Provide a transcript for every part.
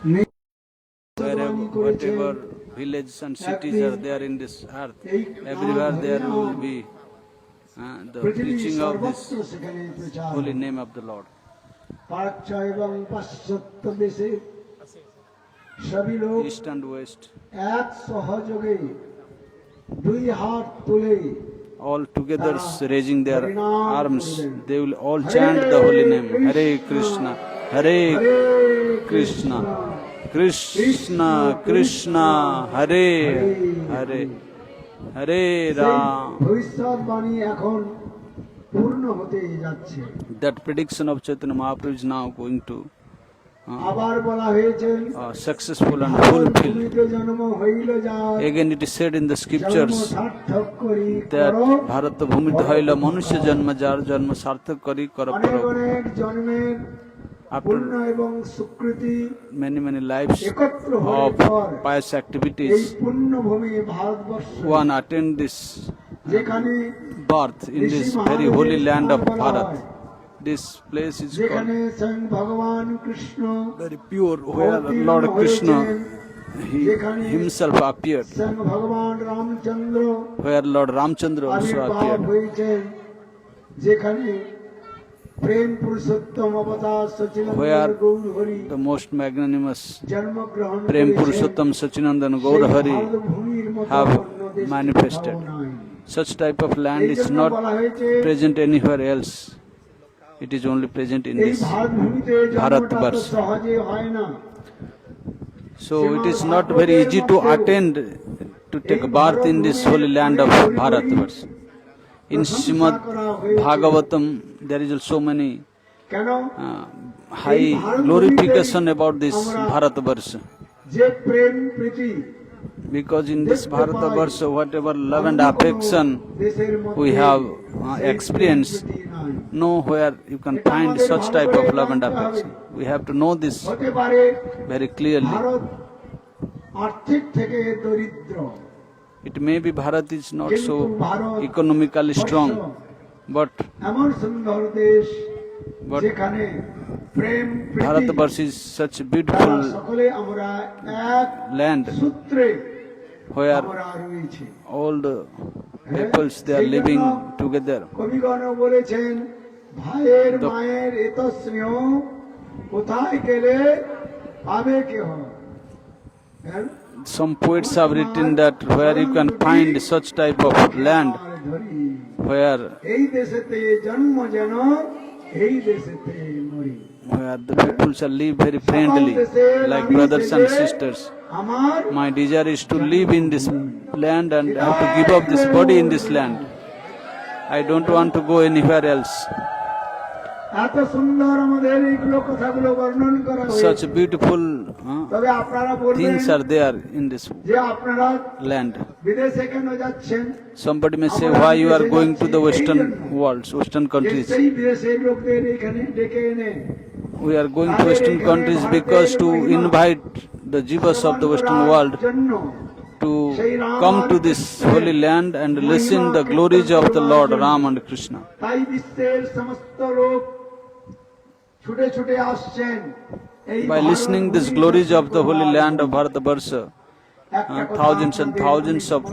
Wherever, whatever villages and cities are there in this earth, everywhere there will be the preaching of this holy name of the Lord. East and west, all together raising their arms, they will all chant the holy name. Hare Krishna, Hare Krishna, Krishna Krishna, Hare Hare, Hare Ram. That prediction of Chaitanya Mahaprabhu is now going to successful and fulfilled. Again it is said in the scriptures that Bharata Bhumita Haila Manusya Janma Jar Janma Sarthak Kari Karapara. After many lives of pious activities, one attend this birth in this very holy land of Bharat. This place is called very pure, where Lord Krishna himself appeared, where Lord Ramchandra also appeared, where the most magnanimous Prem Purushottam Sachinandan Gaur Hari have manifested. Such type of land is not present anywhere else. It is only present in this Bharatvarsha. So it is not very easy to attend, to take birth in this holy land of Bharatvarsha. In Srimad Bhagavatam, there is also many high glorification about this Bharatvarsha. Because in this Bharatvarsha, whatever love and affection we have experienced, nowhere you can find such type of love and affection. We have to know this very clearly. It may be Bharat is not so economically strong, but Bharatvarsha is such a beautiful land where all the peoples they are living together. Some poets have written that where you can find such type of land where the people shall live very friendly, like brothers and sisters. My desire is to live in this land and have to give up this body in this land. I don't want to go anywhere else. Such beautiful things are there in this land. Somebody may say, why you are going to the Western world, Western countries? We are going to Western countries because to invite the jivas of the Western world to come to this holy land and listen the glories of the Lord Ram and Krishna. By listening these glories of the holy land of Bharatvarsha, thousands and thousands of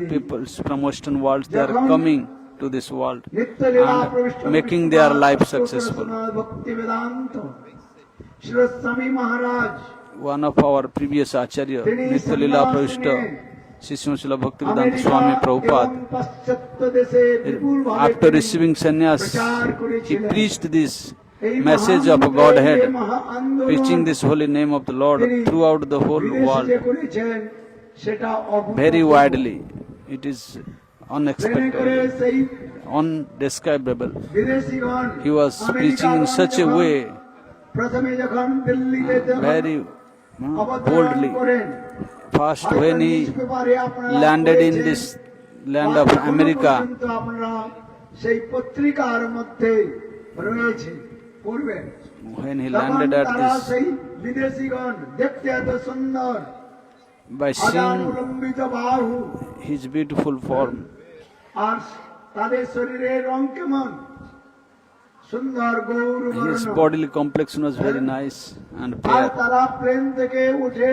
people from Western world, they are coming to this world and making their life successful. One of our previous Acharya, Nitya Lila Pravishta, Srila Bhaktivedanta Swami Prabhupada, after receiving sannyas, he preached this message of Godhead, preaching this holy name of the Lord throughout the whole world, very widely. It is unexpected, undescribable. He was preaching in such a way, very boldly. First, when he landed in this land of America, when he landed at this, by seeing his beautiful form, সুন্দর গৌর His বর্ণ। bodily complexion was very nice and আর fair. তারা plane থেকে উঠে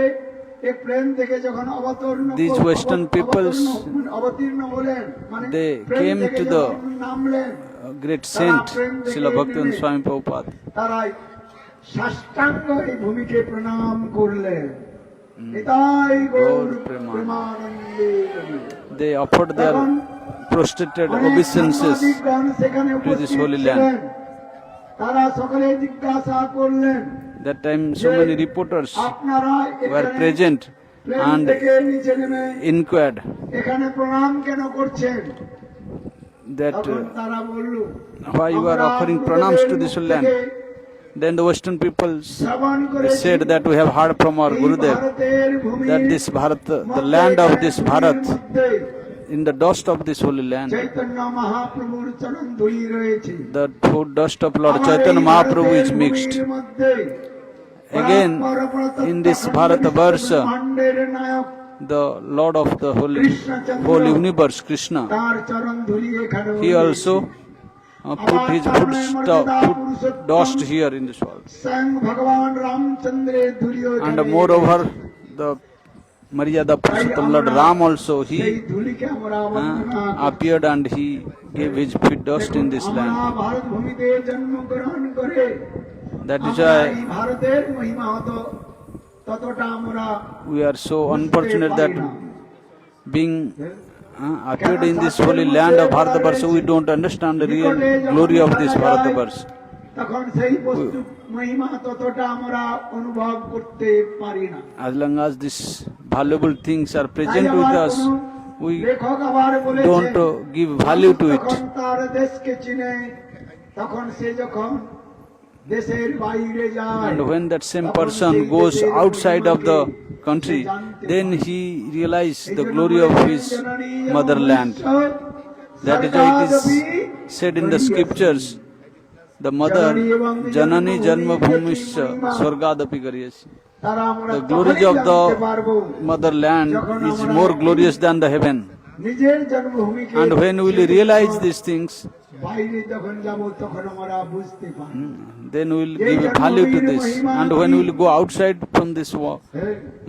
এই plane থেকে যখন These Western peoples, অবতীর্ণ হলেন মানে they প্লেন came থেকে to the যখন নামলেন great saint Srila Bhaktivinoda Swami Prabhupada. তারা সাষ্টাঙ্গ এই ভূমিকে প্রণাম করলেন। নিতাই গৌর প্রেমানন্দে। They offered their prostrated obeisances to this holy land. তারা সকলে জিজ্ঞাসা করলেন, That time so many reporters আপনারা were present প্লেন and থেকে নিচে নেমে inquired এখানে প্রণাম কেন করছেন? that তখন তারা বলল, why you are offering pranams to this holy land. Then the Western peoples they said that we have heard from our Gurudev that this Bharat, the land of this Bharat, in the dust of this holy land, Chaitanya মহাপ্রভুর চরণ ধুলি রয়েছে। the dust of Lord Chaitanya Mahaprabhu is mixed. Again, in this Bharatabarsha, ব্রহ্মাণ্ডের নায়ক the Lord of the whole universe, Krishna, তার চরণ ধুলি এখানে he also put his foot dust here in this world. স্বয়ং ভগবান রামচন্দ্রের ধুলিও And moreover, the Maryada Purushottam Lord Ram also, সেই he ধুলিকে আমরা বন্দনা appeared and he gave his feet dust in this আমরা land. ভারত ভূমিতে জন্মগ্রহণ করে That is আমরা এই why ভারতের মহিমা হতো ততটা আমরা we are so unfortunate that being appeared in this holy land of Bharatabarsha, we don't understand the real glory of this Bharatabarsha. তখন সেই বস্তু মহিমা ততটা আমরা অনুভব করতে পারি না। As long as these valuable things are present with us, we লেখক আবার বলেছেন, don't give value to it. তখন তার দেশকে চিনে, তখন সে যখন দেশের বাইরে যায়, And when that same person goes outside of the country, then he realizes the glory of his motherland. That is why it is said in the scriptures, the mother Janani Janma Bhumischa Swargadapi Gariyasi. তারা আমরা The glory তখনই of জানতে পারবো the motherland is more glorious than the heaven. নিজের জন্মভূমিকে And when we will realize these things, বাইরে যখন যাব তখন আমরা বুঝতে পারব। then we will give value to this. And when we will go outside from this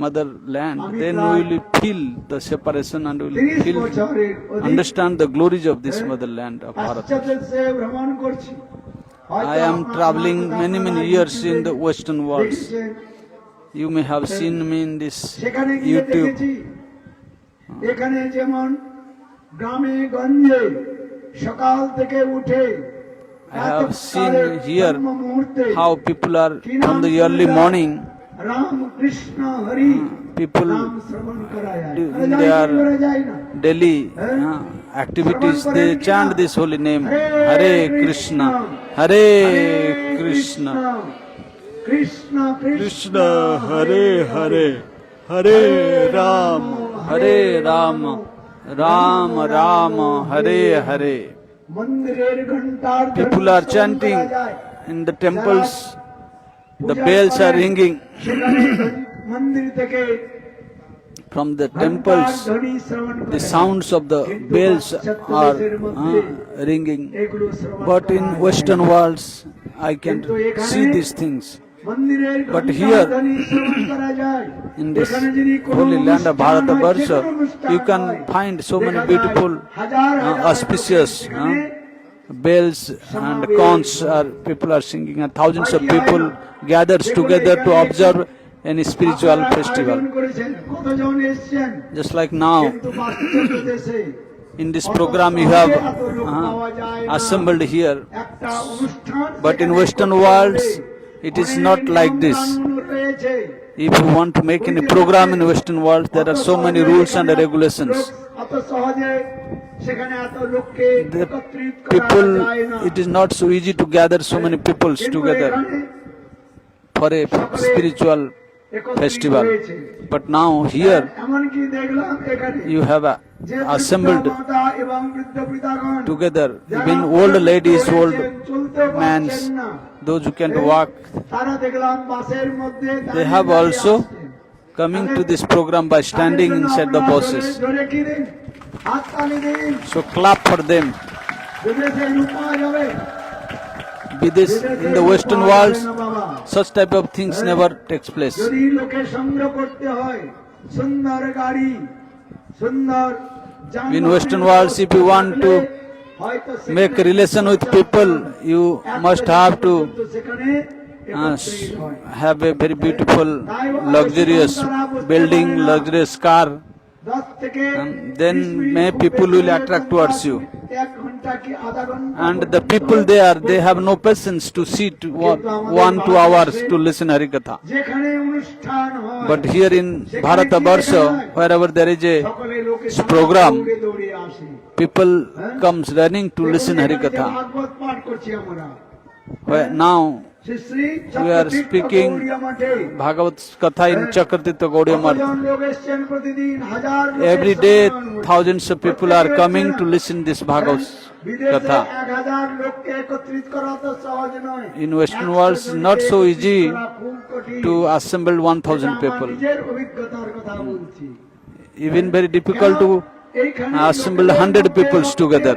motherland, then we will feel the separation and we will 30 feel, বছরের understand the glories of this motherland of Bharat. পাশ্চাত্যে ভ্রমণ করছি। I am traveling many years in the Western world. You may have seen me in this সেখানে গিয়ে YouTube. দেখেছি এখানে যেমন গ্রামে গঞ্জে সকাল থেকে উঠে I have seen here how people are from the early morning, Ram Krishna Hari people নাম শ্রবণ করা যায়। in their করা যায় না। daily activities, they chant this holy name, Hare Krishna, Hare Krishna, Krishna Krishna Hare Hare, Hare Ram, Hare Rama, Ram Rama, Hare Hare. মন্দিরের ঘন্টার People are chanting in the temples, the bells are ringing মন্দির থেকে from the temples, ধ্বনি শ্রবণ the sounds of the bells are ringing. But in Western worlds, I can see these things. মন্দিরের But here, ধ্বনি শ্রবণ করা যায়। in this এখানে যদি কোনো holy land of অনুষ্ঠান হয়, Bharatabarsha, যে কোনো অনুষ্ঠান you can হয়, find so many দেখা যায় beautiful, হাজার হাজার auspicious এখানে bells and conch are people are singing, and thousands of people gathers together to observe any spiritual আপনারা festival. আয়োজন করেছেন, কতজন এসেছেন? Just like now, কিন্তু পাশ্চাত্য দেশে in this program you have assembled here, একটা অনুষ্ঠান but in সেখানে Western করতে worlds, হবে। it is not like this. নিয়ম-কানুন রয়েছে। If you want to make any program in Western world, there are so many rules and regulations. এত সহজে সেখানে এত লোককে The একত্রিত করা people, যায় না। it is not so easy to gather so many peoples কিন্তু together এখানে for a spiritual একত্রিত festival. হয়েছে। But now here এমনকি দেখলাম এখানে you have যে assembled বৃদ্ধ মাতা এবং বৃদ্ধ পিতাগণ together, যারা even old ladies, বয়স্ক old হয়েছেন, চলতে men, পারছেন না, those who can't walk, তারা দেখলাম বাসের মধ্যে they দাঁড়িয়ে have দাঁড়িয়ে also আসছেন। coming to this program by standing তাদের জন্য inside the আপনারা buses. জোরে জোরে কি দিন? হাততালি দিন। So clap for them. বিদেশে রূপা যাবে। Bidesh, in the Western world, such type of things never takes place. যদি লোকে সংগ্রহ করতে হয় সুন্দর গাড়ি সুন্দর In Western worlds, if you want to make a relation with people, you must have to have a very beautiful, luxurious building, luxurious car, and then many people will attract towards you. And the people there, they have no patience to sit 1-2 hours to listen Harikatha. But here in Bharatabarsha, wherever there is a program, people comes running to listen Harikatha. Now we are speaking Bhagavad Katha in Chakratirtha Gaudiya Math. Every day thousands of people are coming to listen this Bhagavad Katha. In Western world, it's not so easy to assemble 1,000 people. Even very difficult to assemble 100 people together.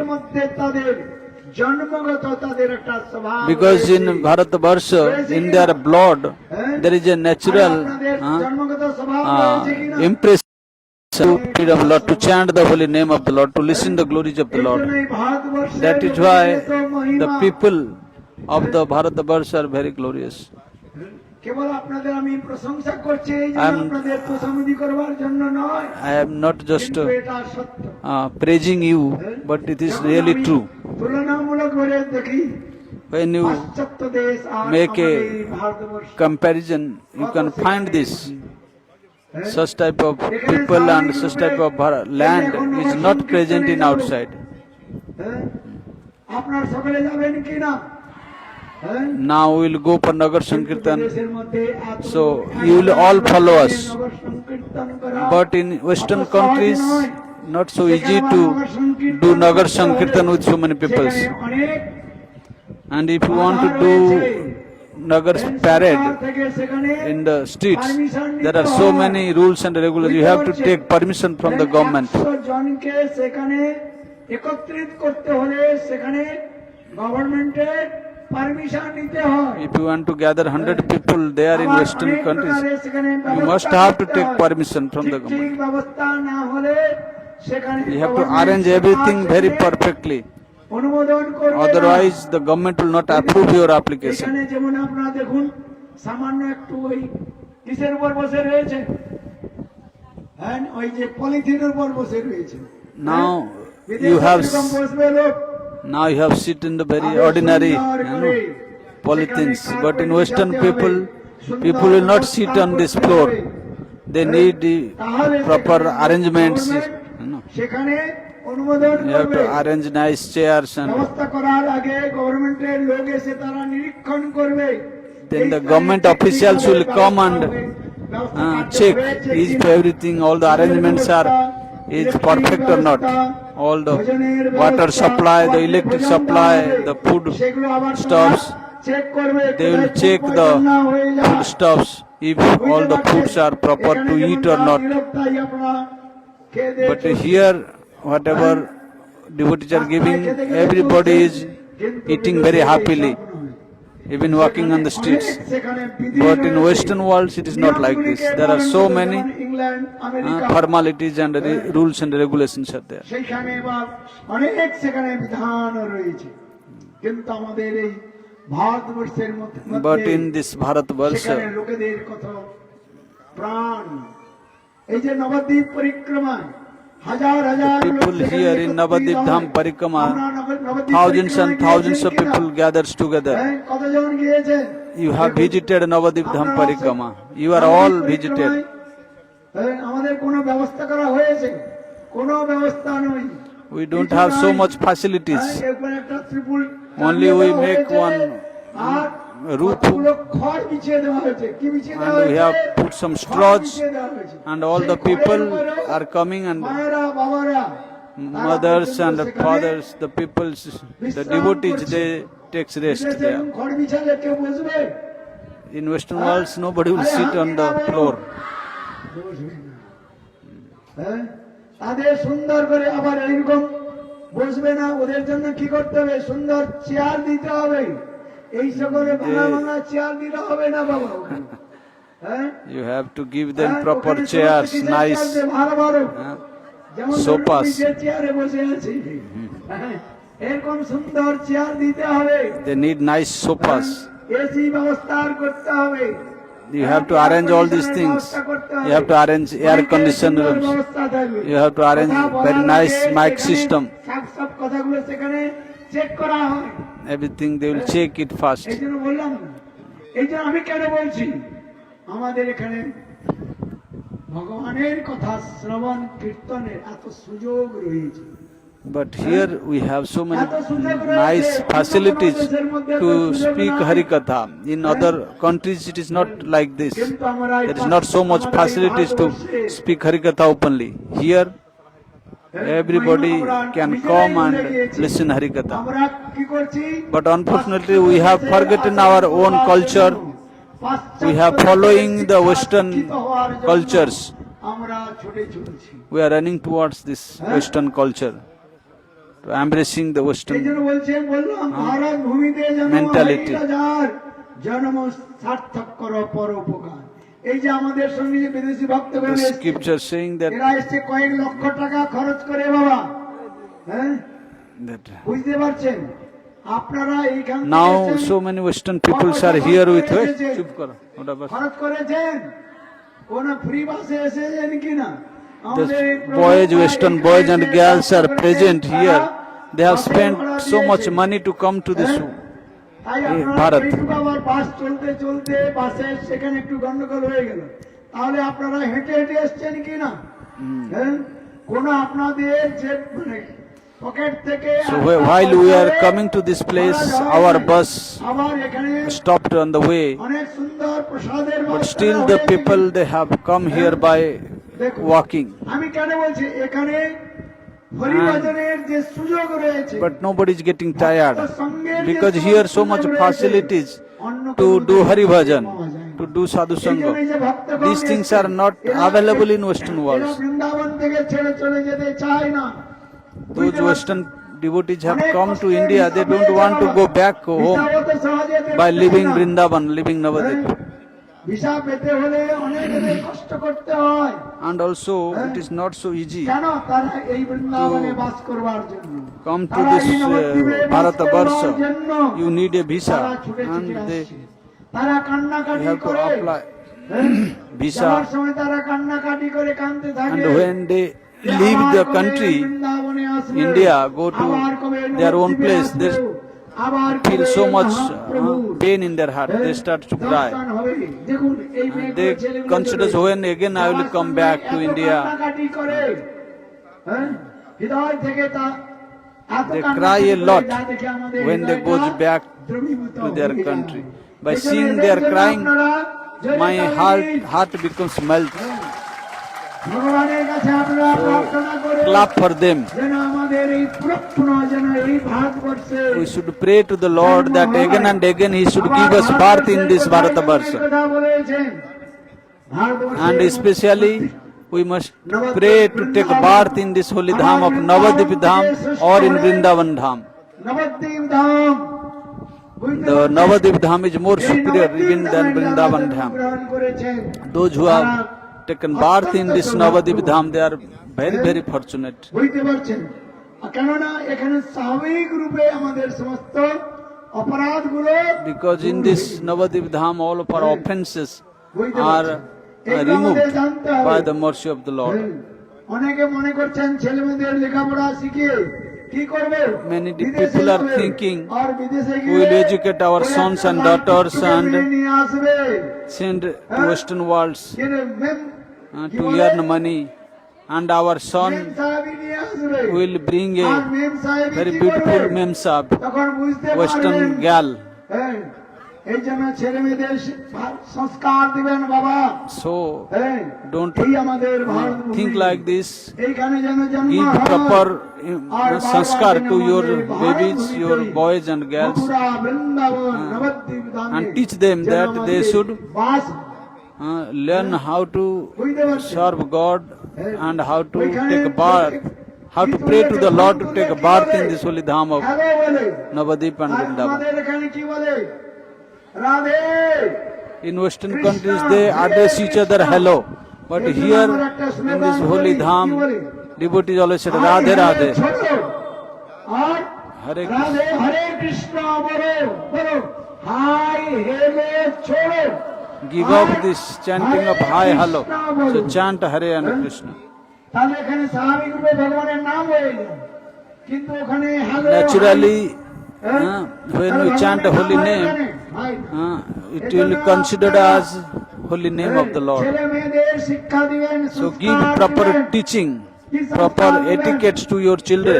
Because in Bharatabarsha, in their blood, there is a natural impression of Lord, to chant the holy name of the Lord, to listen the glories of the Lord. That is why the people of the Bharatabarsha are very glorious. I am not just praising you, but it is really true. When you make a comparison, you can find this. Such type of people and such type of land is not present in outside. Now we will go for Nagar Sankirtan, so you will all follow us. But in Western countries, not so easy to do Nagar Sankirtan with so many people. And if you want to do Nagar parade in the streets, there are so many rules and regulations. You have to take permission from the government. If you want to gather 100 people there in Western countries, you must have to take permission from the government. You have to arrange everything very perfectly. Otherwise, the government will not approve your application. Now you have sit in the very ordinary polythenes. But in Western people will not sit on this floor. They need the proper arrangements. You have to arrange nice chairs, and then the government officials will come and check if everything, all the arrangements is perfect or not. All the water supply, the electric supply, the food stuffs, they will check the food stuffs if all the foods are proper to eat or not. But here, whatever devotees are giving, everybody is eating very happily, even walking on the streets. But in Western world, it is not like this. There are so many formalities and rules and regulations are there. But in this Bharatvarsha, people here in Navadip Dham Parikrama, thousands and thousands of people gathers together. You have visited Navadip Dham Parikrama. You are all visited. We don't have so much facilities. Only we make one roof, and we have put some straws, and all the people are coming, and mothers and fathers, the people, the devotees, they takes rest there. In Western worlds, nobody will sit on the floor. বসবে না, ওদের জন্য কি করতে হবে? সুন্দর chair দিতে হবে। এই সকলে ভাঙা ভাঙা চেয়ার দিলে হবে না বাবা। হ্যাঁ, You have to give them হ্যাঁ, proper ওখানে chairs, সমস্ত কিসের nice চেয়ার দেয়? ভালো ভালো। যেমন ধরুন sofas. আমি যে চেয়ারে বসে আছি, হ্যাঁ, এরকম সুন্দর চেয়ার দিতে হবে। They need nice sofas. AC ব্যবস্থা করতে হবে। You have to arrange all these things. You have to arrange air conditioned rooms. You have to arrange very nice mic system. সব কথাগুলো সেখানে চেক করা হয়। Everything they will check it first. এই জন্য বললাম, এই জন্য আমি কেন বলছি, আমাদের এখানে ভগবানের কথা শ্রবণ কীর্তনের এত সুযোগ রয়েছে। But here we have so many nice facilities to speak Harikatha. In other countries it is not like this. There is not so much facilities to speak Harikatha openly. Here everybody can come and listen Harikatha. আমরা কি করছি? But unfortunately we have forgotten our own culture. We have following the Western cultures. আমরা ছুটে চলছি। We are running towards this Western culture, to embracing the এই Western জন্য বললাম ভারত ভূমিতে জন্ম mentality. হাজার জন্ম সার্থক করো পরোপকার। এই যে আমাদের সঙ্গে যে বিদেশি ভক্তগণ The এসেছে, scripture saying that, এরা এসে কয়েক লক্ষ টাকা খরচ করে বাবা, হ্যাঁ, বুঝতে পারছেন? আপনারা এইখান থেকে now এসেছেন, so many Western peoples are here with us. চুপ করো, ওটা বাস। খরচ করেছেন, কোন ফ্রি বাসে এসেছেন কিনা? The boys, Western boys and girls are present here. They have spent so much money to come to this তাই আপনারা ভারত। এইটুকু আবার বাস চলতে চলতে বাসে সেখানে একটু গন্ডগোল হয়ে গেল, তাহলে আপনারা হেঁটে হেঁটে এসছেন কিনা? হ্যাঁ, কোন আপনাদের যে মানে পকেট থেকে So while we are coming to this place, our bus আবার এখানে stopped on the way. অনেক সুন্দর প্রসাদের But ব্যবস্থা still the হয়েছে। people, they have come here by দেখুন, walking. আমি কেন বলছি, এখানে হরিভজনের যে সুযোগ রয়েছে, But nobody is getting tired সঙ্গের যে because here so much সুযোগ রয়েছে, facilities অন্য to কোনো do জায়গায় Hari Bhajan, পাওয়া যায় না। to do Sadhu এই জন্য Sangha. এই যে ভক্তগণ These things এসেছে, are not এরা available in Western এরা world. বৃন্দাবন থেকে ছেড়ে চলে যেতে চায় না। Those Western devotees have come to India, they don't want to go back home by leaving Vrindavan, leaving Navadip. Visa পেতে হলে অনেক কষ্ট করতে হয়। And also it is not so easy কেন? তারা এই বৃন্দাবনে বাস করবার জন্য, come to তারা this এই নবদ্বীপে বাস Bharatabarsha. করবার জন্য You need a visa তারা ছুটে and ছুটে they আসছে। তারা কান্নাকাটি have to করে, apply হ্যাঁ, visa. যাওয়ার সময় তারা কান্নাকাটি করে কাঁদতে থাকে। And when they leave আবার the কবে country, বৃন্দাবনে আসবে? India, go to আবার কবে their own নবদ্বীপে place, আসবে? they আবার feel কবে so much মহাপ্রভুর pain in their heart, they start to cry. দর্শন হবে? দেখুন, এই And মেয়েগুলো, they ছেলেগুলো consider যদি when again I will যাওয়ার come সময় back to এত India. কান্নাকাটি করে, হ্যাঁ, হৃদয় থেকে এত They কান্নাকাটি cry a করে, lot যা দেখে আমাদের when they go হৃদয়টা back দ্রবীভূত to their হয়ে যায়। country. By এই জন্য seeing এদের their জন্য crying, আপনারা জয় my Joykali heart becomes melt. ভগবানের কাছে আপনারা প্রার্থনা করে Clap for them. যেন আমাদের এই পুরোক্ষণ যেন এই ভারতবর্ষে We should pray to the Lord that again and again He should give us birth in this Bharatabarsha. কথা বলেছেন, ভারতবর্ষে And especially we must pray to take birth in this holy dham of Navadip Dham or in Vrindavan Dham. Nabadwip Dham, The Navadip Dham is more superior even than Vrindavan Dham. গ্রহণ করেছেন। Those who have taken birth in this Navadip Dham, they are very, very fortunate. বুঝতে পারছেন? কেননা এখানে স্বাভাবিক রূপে আমাদের সমস্ত অপরাধগুলো, Because in this Navadip Dham, all of our offenses বুঝতে are পারছেন? এইগুলো removed আমাদের জানতে হবে। by the mercy of the Lord. অনেকে মনে করছেন ছেলে মেয়েদের লেখাপড়া শিখিয়ে কি করবে? Many বিদেশে people are যাবে। thinking আর বিদেশে we গিয়ে will educate our ওই sons একটা and লাখ daughters টাকা and কিনে নিয়ে আসবে। send to Western worlds কিনে কি to বলে? earn money, and our son মেম সাহেবই নিয়ে আসবে। will bring R a ma'am সাহেবই very কি beautiful করবে? memsab, তখন বুঝতে Western পারবেন। gal. হ্যাঁ, এই জন্য ছেলে মেয়েদের সংস্কার দিবেন বাবা। So হ্যাঁ, don't এই আমাদের ভারত think ভূমি। like this. এইখানে যেন জন্ম Give হয়। proper আর sanskar বারবার to যেন your আমাদের ভারত babies, ভূমিতে your boys and girls, Mathura, Vrindavan, Nabadwip ধামে and teach them যেন that they আমাদের should bus learn how to বুঝতে পারছেন? serve God and how to ওইখানে take a bath, how to pray to the Lord to take a bath in this holy dham of hello বলে। Navadip and আর Vrindavan. আমাদের এখানে কি বলে? Radhe. In Western countries they address each other hello, but here in this holy dham, devotees always say Radhe Radhe. R Hare Radhe হরে কৃষ্ণ বলো বলো, high হেলে ছোড়ো। Give up this chanting of hi hello. So chant Hare and Krishna. তাহলে এখানে স্বাভাবিক রূপে ভগবানের নাম হয়ে যায়, কিন্তু ওখানে hello Naturally, when we chant a holy name, it will be considered as holy name of the Lord. ছেলে মেয়েদের শিক্ষা দিবেন, So give proper teaching, proper etiquettes to your children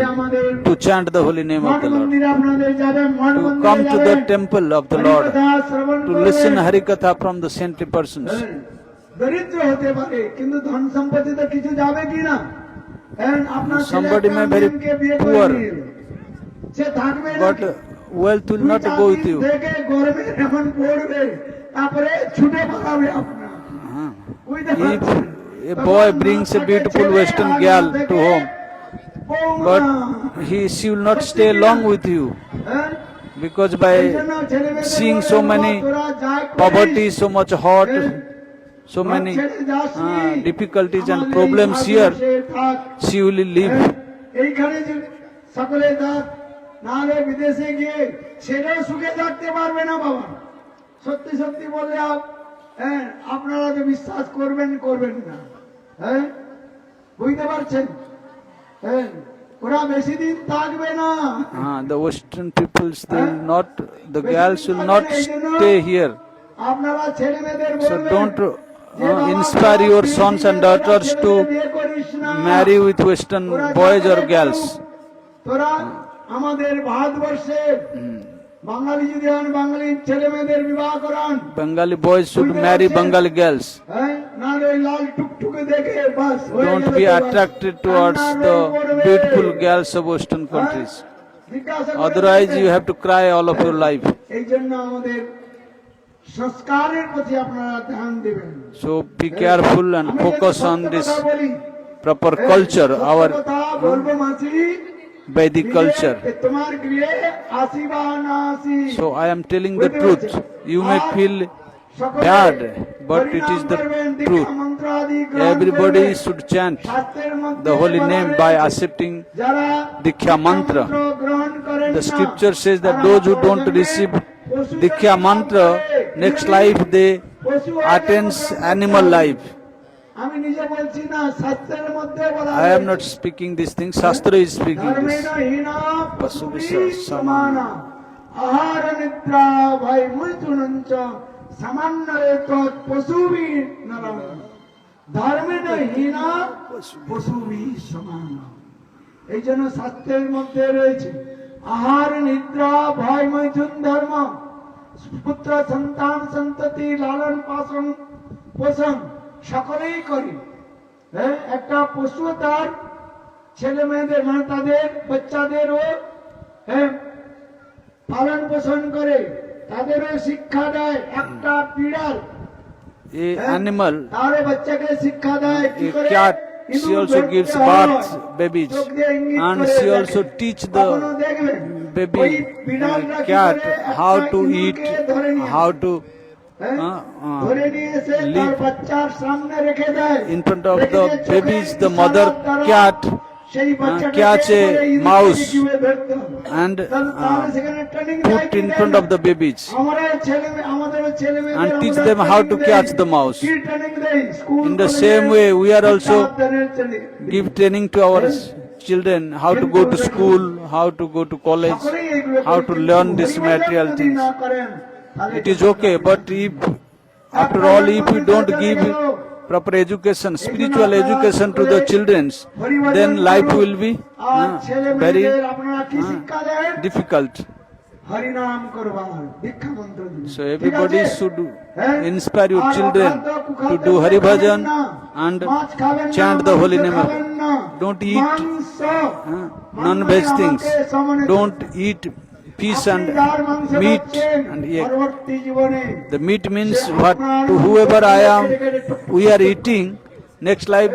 to chant the holy name of the Lord. আপনাদের যাবেন, মঠ To মন্দিরে come to the যাবেন, temple of the Lord, হরিকথা শ্রবণ to করবেন। listen Harikatha from the saintly persons. দরিদ্র হতে পারে, কিন্তু ধন সম্পত্তি তো কিছু যাবে কিনা? আপনার ছেলে Somebody একটা may very মেয়েকে বিয়ে করে poor, নিয়ে এলো। সে থাকবে but নাকি? wealth will not go with you. থেকে গর্বে যখন পড়বে, তারপরে ছুটে পালাবে আপনার। বুঝতে If পারছেন? a boy brings a beautiful Western girl to home, but she will not stay long with you, because by seeing so many poverty, so much hot, so many difficulties and problems here, she will leave. এইখানে যে সকলে যাক, নাহলে বিদেশে গিয়ে সেটাও সুখে থাকতে পারবে না বাবা। সত্যি সত্যি বললে আপনারা তো বিশ্বাস করবেন না, বুঝতে পারছেন? ওরা বেশি দিন থাকবে না। The Western peoples, they will not, the girls will not stay here. আপনারা ছেলে মেয়েদের So বলবেন, don't inspire your sons and daughters to marry with Western boys or girls. তোরা আমাদের ভারতবর্ষে বাঙালি যদি হন, বাঙালি ছেলে মেয়েদের বিবাহ করান। Bengali boys should marry Bengali girls. না ওই লাল টুকটুকে দেখে বাস হয়ে Don't গেলে be তো বাস। attracted towards the beautiful girls of Western countries. জিজ্ঞাসা করে Otherwise দেখবেন। you have to cry all of your life. এই জন্য আমাদের সংস্কারের প্রতি আপনারা ধ্যান দেবেন। So be careful and আমি focus যদি on সত্য this কথা বলি, proper culture, সত্য our কথা বলবো মাসি, Vedic culture. তোমার গৃহে আসি বা না আসি, So I am telling the truth. You may feel bad, but it is the truth. Everybody should chant the holy name by accepting Diksha mantra. The scripture says that those who don't receive Diksha mantra, next life they attains animal life. আমি নিজে বলছি না, শাস্ত্রের মধ্যে বলা I am not speaking these things. Shastra is speaking this. পশু সমান আহার নিদ্রা ভাই মৈথুনঞ্চ সামান্য পশুবি নরম ধর্মেণ হীনা পশুবি সমান। এই জন্য শাস্ত্রের মধ্যে রয়েছে আহার নিদ্রা ভয় মৈথুন ধর্ম, পুত্র সন্তান সন্ততি লালন পালন পোষণ সকলেই করি। একটা পশু তার ছেলে মেয়েদের মানে তাদের বাচ্চাদেরও পালন পোষণ করে, তাদেরও শিক্ষা দেয়। একটা বিড়াল A animal, তারও বাচ্চাকে শিক্ষা দেয় কি a করে। cat, she also gives birth babies, and she also teach the baby cat how to eat, how to ধরে নিয়ে এসে তার বাচ্চার সামনে রেখে দেয়। in front of the babies. The mother cat সেই বাচ্চাকে catch a mouse and সেখানে training put in front of the babies আমাদের ছেলে and teach them how to catch the mouse. In the same way, we are also give training to our children how to go to school, how to go to college, how to learn these material things. It is okay, but if after all, if we don't give proper education, spiritual education to the children, then life will be very difficult. So everybody should inspire your children to do Hari Bhajan and chant the holy name of God. Don't eat non-veg things. Don't eat fish and meat and egg. The meat means what? To whoever we are eating, next life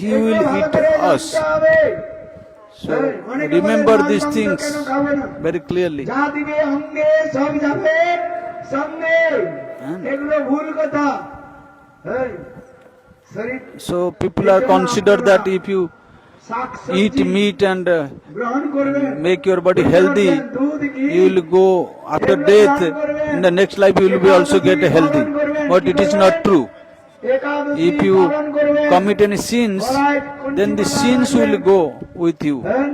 he will eat us. So remember these things very clearly. সঙ্গে এগুলো ভুল কথা। এই, শরীর So people are consider that if you শাকসবজি eat meat and গ্রহণ করবেন, make your body healthy, দুধ ঘি you will go after death. In the next life, you will be also get healthy. But it is not true. Ekadashi If you পালন করবেন, commit any sins, then the sins will go with you. হ্যাঁ,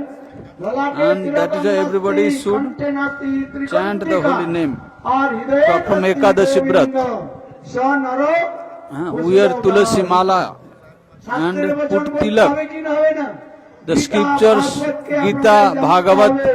ললাটে And that is why everybody তিলকম should কণ্ঠে নাস্তি chant the ত্রিকণ্ঠিকা, holy name. আর হৃদয়ে From নাস্তি Ekadashi Govinda. Vrat. স নর Wear tulasi mala and শাস্ত্রের বচন put বলতে tilak. হবে কি না হবে না? The গীতা, scriptures, ভাগবতকে Gita, আপনাদের জানতে Bhagavat, হবে,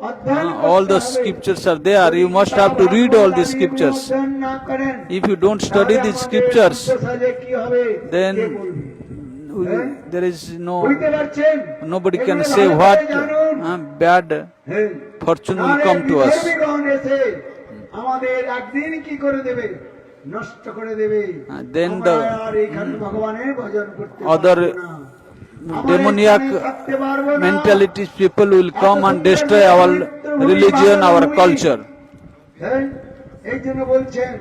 অধ্যয়ন all করতে the হবে। scriptures are there. You must have to read all the scriptures. অধ্যয়ন না করেন, If you don't study তাহলে these আমাদের scriptures, শুদ্ধ সাজে কি হবে? then কে বলবে? there is no, বুঝতে পারছেন? nobody can এগুলো say ভালো what করে জানুন। bad হ্যাঁ। fortune will নাহলে come to us. বিধর্মীগণ এসে আমাদের একদিন কি করে দেবে? নষ্ট করে দেবে। Then আমরা the আর এখানে ভগবানের ভজন করতে other পারবো না। আমরা demoniac এখানে থাকতে পারবো না। mentality people will come and destroy our religion, our culture. হ্যাঁ, এই জন্য বলছেন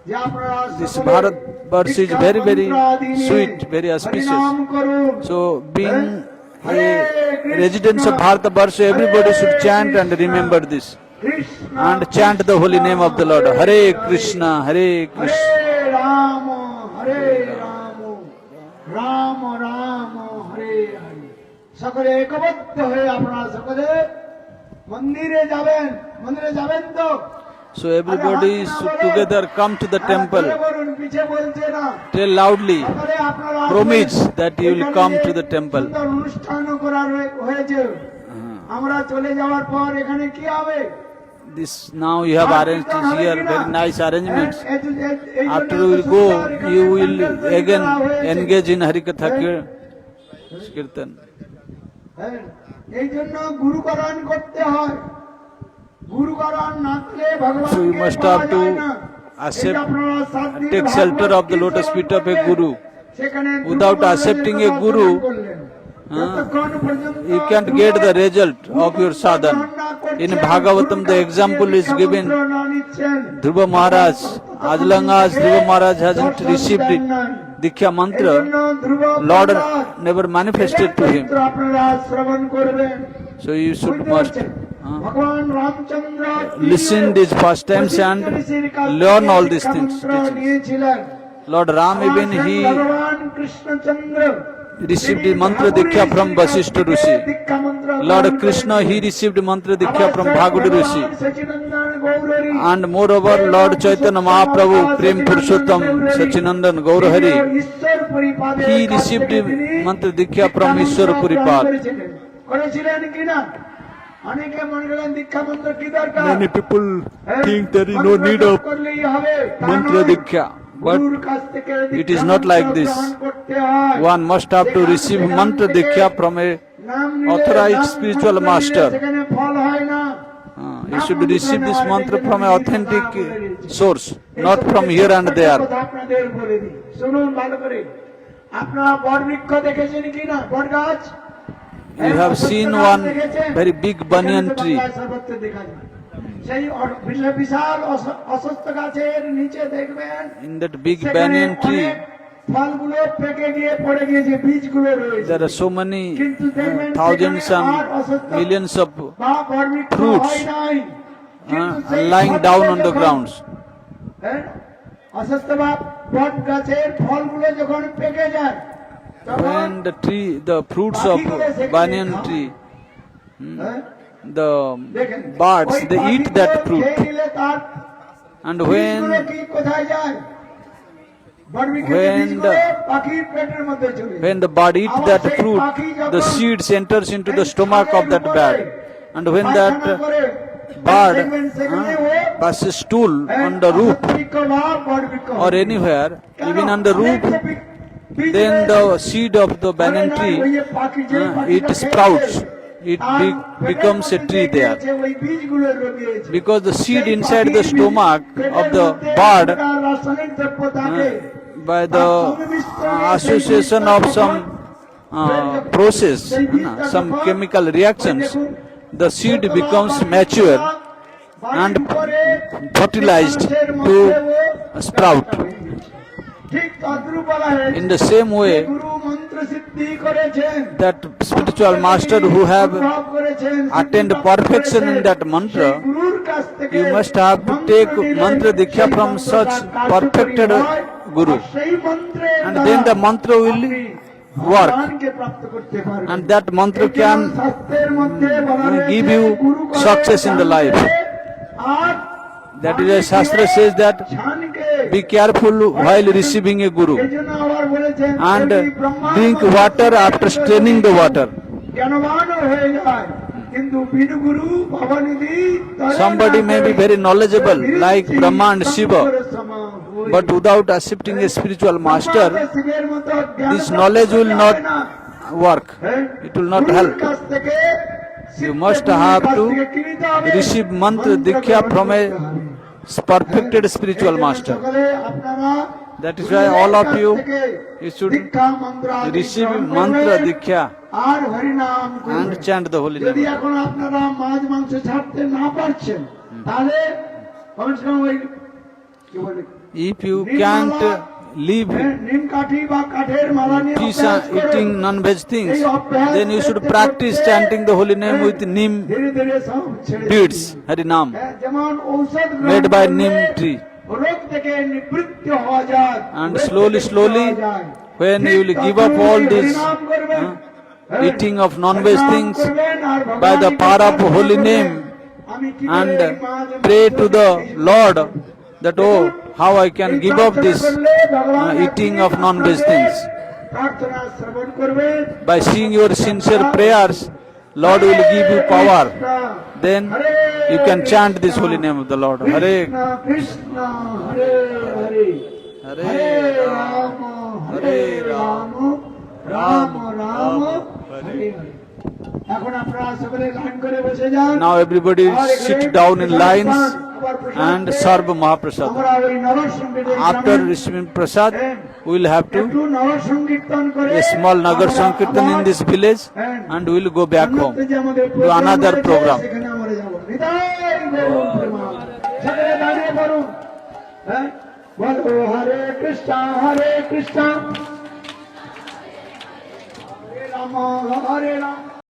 যে আপনারা This সকলে Bharat verse is very, very দীক্ষা মন্ত্র আদি sweet, নিয়ে very auspicious. হরিনাম করুন। So being Hare a Krishna, residents of Bharatavarsha, everybody should chant and remember this. Krishna And chant the holy name of the Lord. Hare Krishna, Hare Krishna. হরে রাম হরে রাম রাম রাম হরে হরে। সকলে একবদ্ধ হয়ে আপনারা সকলে মন্দিরে যাবেন। মন্দিরে যাবেন তো? So everybody should together come to the temple. জোরে বলুন, পিছে বলছে না। Tell loudly, সকলে আপনারা promise আসবেন। that you will এখানে come যে to the temple. সুন্দর অনুষ্ঠানও করা হয়েছে। আমরা চলে যাওয়ার পর এখানে কি হবে? This now you have arranged this here, very nice arrangements. এই জন্য After তো you will সুন্দর go, এখানে you will প্যান্ডেল তৈরি again করা হয়েছে। engage in Harikatha Kirtan. হ্যাঁ, এই জন্য গুরুকরণ করতে হয়। গুরুকরণ না করলে ভগবান So you must have to accept, take shelter of the lotus feet of a guru. Without accepting a guru, you can't get the result of your sadhana. In Bhagavatam, the example is given. Dhruva Maharaj, as long as Dhruva Maharaj hasn't received it, Diksha mantra, Lord never manifested to him. So you should must listen these pastimes and learn all these things. Teachings. Lord Ram, even he received the mantra diksha from Vasishtha Rishi. Lord Krishna, he received mantra diksha from Bhagavad Rishi. And moreover, Lord Chaitanya Mahaprabhu, Prem Purushottam, Sachinandan Gaurahari, he received the mantra diksha from Ishwar Puripal. Many people think there is no need of mantra diksha, but it is not like this. One must have to receive mantra diksha from a authorized spiritual master. You should receive this mantra from an authentic source, not from here and there. You have seen one very big banyan tree. In that big banyan tree, there are so many thousands and millions of fruits lying down on the grounds. When the fruits of banyan tree, the birds, they eat that fruit. And when the bird eats that fruit, the seeds enters into the stomach of that bird. And when that bird passes stool on the roof or anywhere, even on the roof, then the seed of the banyan tree, it sprouts. It becomes a tree there. Because the seed inside the stomach of the bird, by the association of some process, some chemical reactions, the seed becomes mature, and fertilized to sprout. ঠিক তদ্রূপ বলা হয়েছে In the same way, গুরু মন্ত্র সিদ্ধি করেছেন that spiritual master who have অনুভব করেছেন, attained সিদ্ধি perfection in করেছেন, that mantra, সেই গুরুর কাছ থেকে you must have to মন্ত্র take নিলে mantra diksha সেই from মন্ত্র such তার perfected কার্যকরী হয়, guru. আর সেই মন্ত্রের And দ্বারা then the mantra will আপনি work. ভগবানকে প্রাপ্ত করতে পারবেন। And that mantra এই জন্য can শাস্ত্রের মধ্যে বলা রয়েছে, give you গুরু করে success in the life. R That is why Shastra says that ঝানকে be careful while receiving a guru এই জন্য আবার বলেছেন, and যদি Brahma drink water after straining the water. জ্ঞানবানও হয়ে যায়, কিন্তু বিনু গুরু ভবনিধি তরে Somebody না may be করে। very knowledgeable like বিরুদ্ধি Brahma and Shiva, Shankar সমা হই। but without accepting a spiritual Brahma master, বা শিবের মতো জ্ঞান this প্রাপ্ত knowledge will করতে not হবে না। work. হ্যাঁ? It will not গুরুর help. কাছ থেকে, You সিদ্ধ must গুরুর have কাছ to থেকে কি নিতে হবে? receive mantra মন্ত্র diksha গ্রহণ from a করতে হবে। perfected spiritual এই জন্য master. সকলে আপনারা That is why all of you, you should দীক্ষা মন্ত্র আদি receive গ্রহণ mantra করবেন diksha আর হরিনাম and করবেন। chant the holy যদি name. এখন আপনারা মাছ মাংস ছাড়তে না পারছেন, তাহলে কমসে কম ওই কি বলে If you can't leave নিম কাঠি বা কাঠের মালা নিয়ে অভ্যাস করুন। eating non-veg things, এই অভ্যাস then you should করতে practice করতে, chanting the holy name with neem ধীরে ধীরে সব ছেড়ে beads, দিন। Harinam, হ্যাঁ, যেমন ঔষধ গ্রহণ made by করলে neem tree. রোগ থেকে নিবৃত্তি হওয়া যায়, And রোগ slowly, থেকে slowly, মুক্তি হওয়া যায়। when ঠিক you will give up তদ্রূপ all this হরিনাম করবেন। হ্যাঁ, eating of non-veg হরিনাম things করবেন আর by the ভগবানকে power of প্রার্থনা holy করবেন, name আমি কি and করে এই মাছ pray মাংস to the থেকে Lord that, oh, how I can এই give up প্রার্থনা this করলে ভগবান eating আপনি of non-veg আপনাদের things. প্রার্থনা শ্রবণ করবেন। By seeing your sincere prayers, Lord will give you power. Then you can chant this holy name of the Lord. Hare Krishna Krishna Hare Hare Hare হরে রাম হরে রাম রাম রাম হরে হরে। এখন আপনারা সকলে লাইন করে বসে যান। Now everybody sit down in lines and serve Mahaprasad. আমরা ওই নরসংগীতের After গানে receiving prasad, we will have to একটু নরসংকীর্তন করে a small Nagar Sankirtan in this village and we will go back home অন্যত্র যে আমাদের to another রয়েছে, program. সেখানে আমরা যাবো। নিতাই গৌর প্রেমানন্দ। সেখানে দাঁড়িয়ে পড়ুন। হ্যাঁ, বলো হরে কৃষ্ণ হরে কৃষ্ণ হরে রাম হরে রাম